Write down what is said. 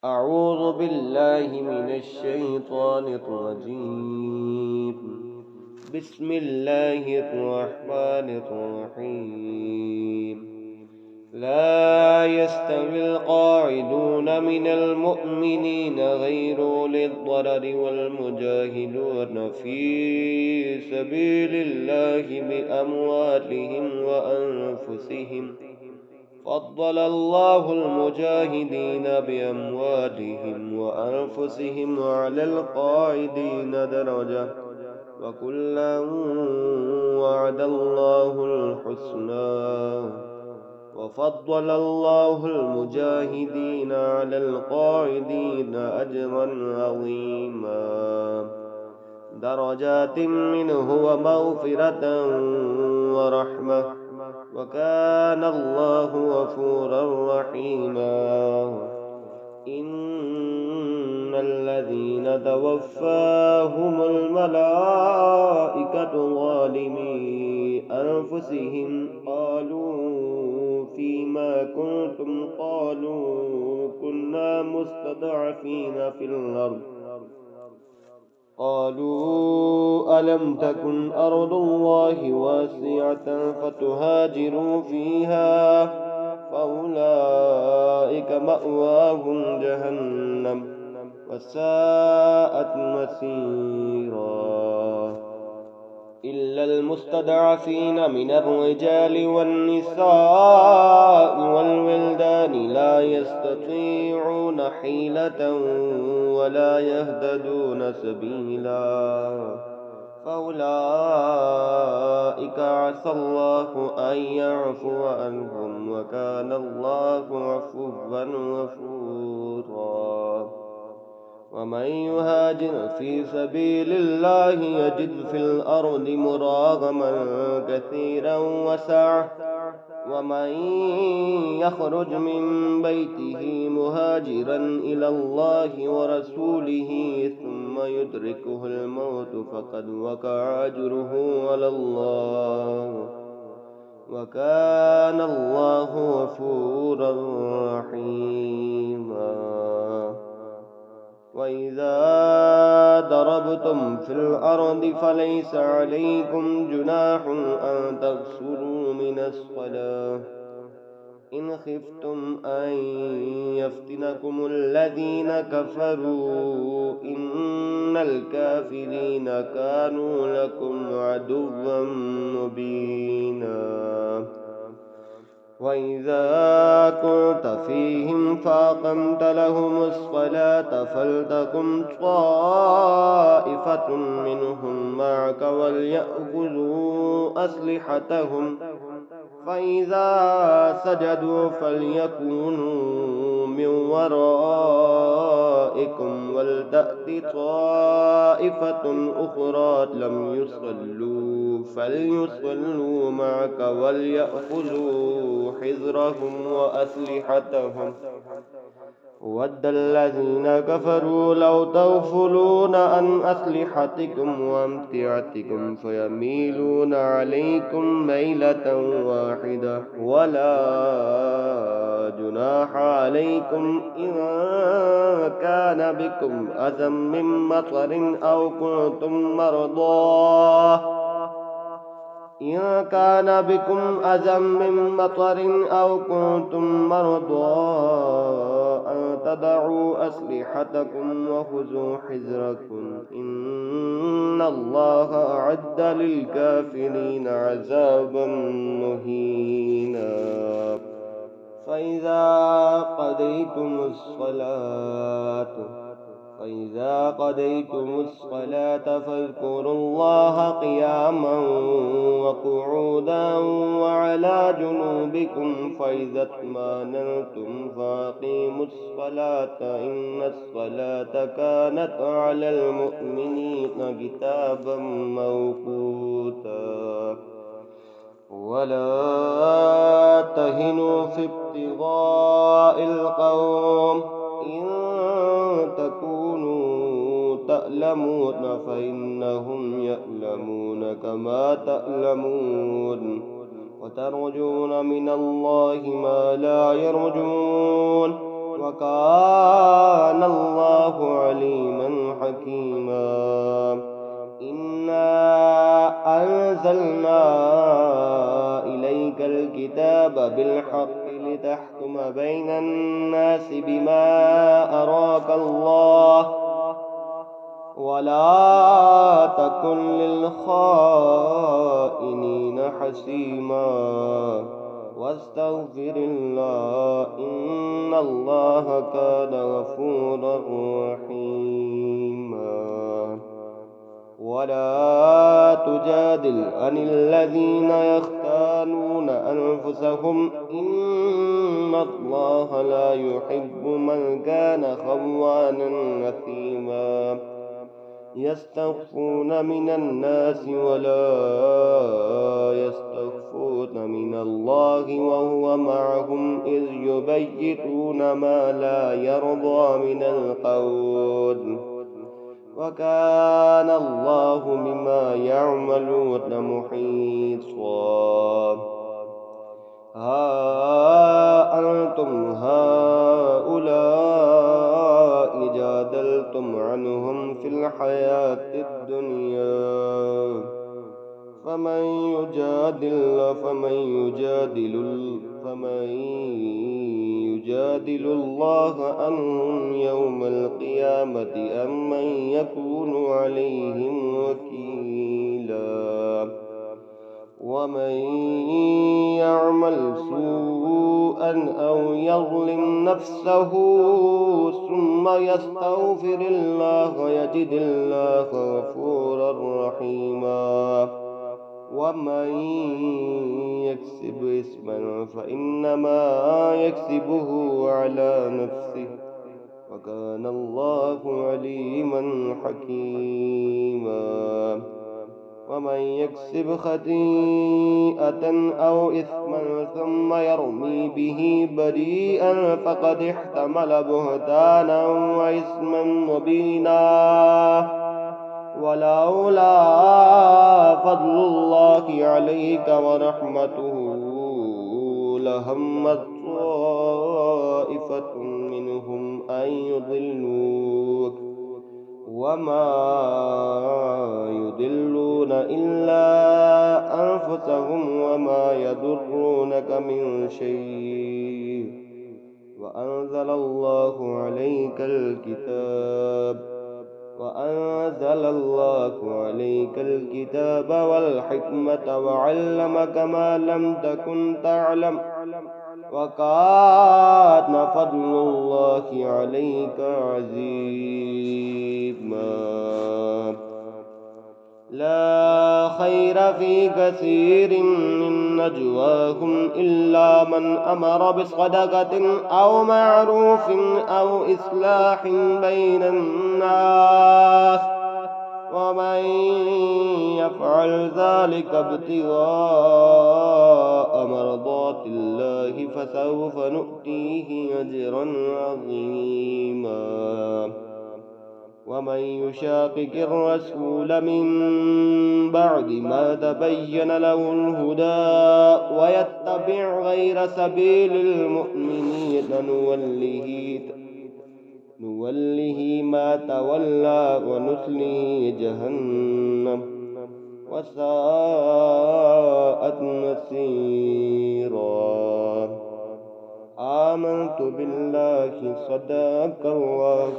أعوذ بالله من الشيطان الرجيم. بسم الله الرحمن الرحيم. لا يستوي القاعدون من المؤمنين غير أولي الضرر والمجاهدون في سبيل الله بأموالهم وأنفسهم. فضل الله المجاهدين بأموالهم وأنفسهم على القاعدين درجة، وكلا وعد الله الحسنى. وفضل الله المجاهدين على القاعدين أجرا عظيما، درجات منه ومغفرة ورحمة، وكان الله غفورا رحيما. إن الذين توفاهم الملائكة ظالمي أنفسهم قالوا فيما كنتم؟ قالوا كنا مستضعفين في الأرض. قالوا ألم تكن أرض الله واسعة فتهاجروا فيها؟ فأولئك مأواهم جهنم وساءت مصيرا. إلا المستضعفين من الرجال والنساء والولدان لا يستطيعون حيلة ولا يهتدون سبيلا، فأولئك عسى الله أن يعفو عنهم، وكان الله عفوا غفورا. ومن يهاجر في سبيل الله يجد في الأرض مراغما كثيرا وسعة، ومن يخرج من بيته مهاجرا إلى الله ورسوله ثم يدركه الموت فقد وقع أجره على الله، وكان الله غفورا رحيما. وإذا ضربتم في الأرض فليس عليكم جناح أن تقصروا من الصلاة إن خفتم أن يفتنكم الذين كفروا، إن الكافرين كانوا لكم عدوا مبينا. وإذا كنت فيهم فأقمت لهم الصلاة فلتقم طائفة منهم معك وليأخذوا أسلحتهم، فإذا سجدوا فليكونوا من ورائكم ولتأت طائفة أخرى لم يصلوا فليصلوا معك وليأخذوا حذرهم وأسلحتهم. ود الذين كفروا لو تغفلون عن أسلحتكم وأمتعتكم فيميلون عليكم ميلة واحدة، ولا جناح عليكم إن كان بكم أذى من مطر أو كنتم مرضى أن تضعوا أسلحتكم وخذوا حذركم، إن الله أعد للكافرين عذابا مهينا. فإذا قضيتم الصلاة فاذكروا الله قياما وقعودا وعلى جنوبكم، فإذا اطمأننتم فأقيموا الصلاة إن الصلاة كانت على المؤمنين كتابا موقوتا. ولا تهنوا في ابتغاء القوم إن تكونوا تألمون فإنهم يألمون كما تألمون، وترجون من الله ما لا يرجون، وكان الله عليما حكيما إنا أنزلنا إليك الكتاب بالحق لتحكم بين الناس بما أراك الله ولا تكن للخائنين حسيما واستغفر الله إن الله كان غفورا رحيما ولا تجادل عن الذين يختانون أنفسهم إن الله لا يحب من كان خوانا نثيما يستخفون من الناس ولا يستخفون من الله وهو معهم إذ يبيتون ما لا يرضى من القول وكان الله بما يعملون محيطا ها أنتم هؤلاء جادلتم عنهم في الحياة الدنيا فمن يجادل الله عنهم يوم القيامة أم من يكون عليهم وكيلا ومن يعمل سوءا أو يظلم نفسه ثم يستغفر الله يجد الله غفورا رحيما ومن يكسب إثما فإنما يكسبه على نفسه وكان الله عليما حكيما ومن يكسب خطيئة أو إثما ثم يرمي به بريئا فقد احتمل بهتانا وإثما مبينا ولولا فضل الله عليك ورحمته لهمت طائفة منهم أن يضلوك وما يضلون إلا أنفسهم وما يضرونك من شيء وأنزل الله عليك الكتاب والحكمة وعلمك ما لم تكن تعلم وكان فضل الله عليك عظيما لا خير في كثير من نجواهم إلا من أمر بصدقة أو معروف أو إصلاح بين الناس ومن يفعل ذلك ابتغاء مرضات الله فسوف نؤتيه أجرا عظيما ومن يشاقق الرسول من بعد ما تبين له الهدى ويتبع غير سبيل المؤمنين نوله ما تولى ونصله جهنم وساءت مصيرا آمنت بالله صدق الله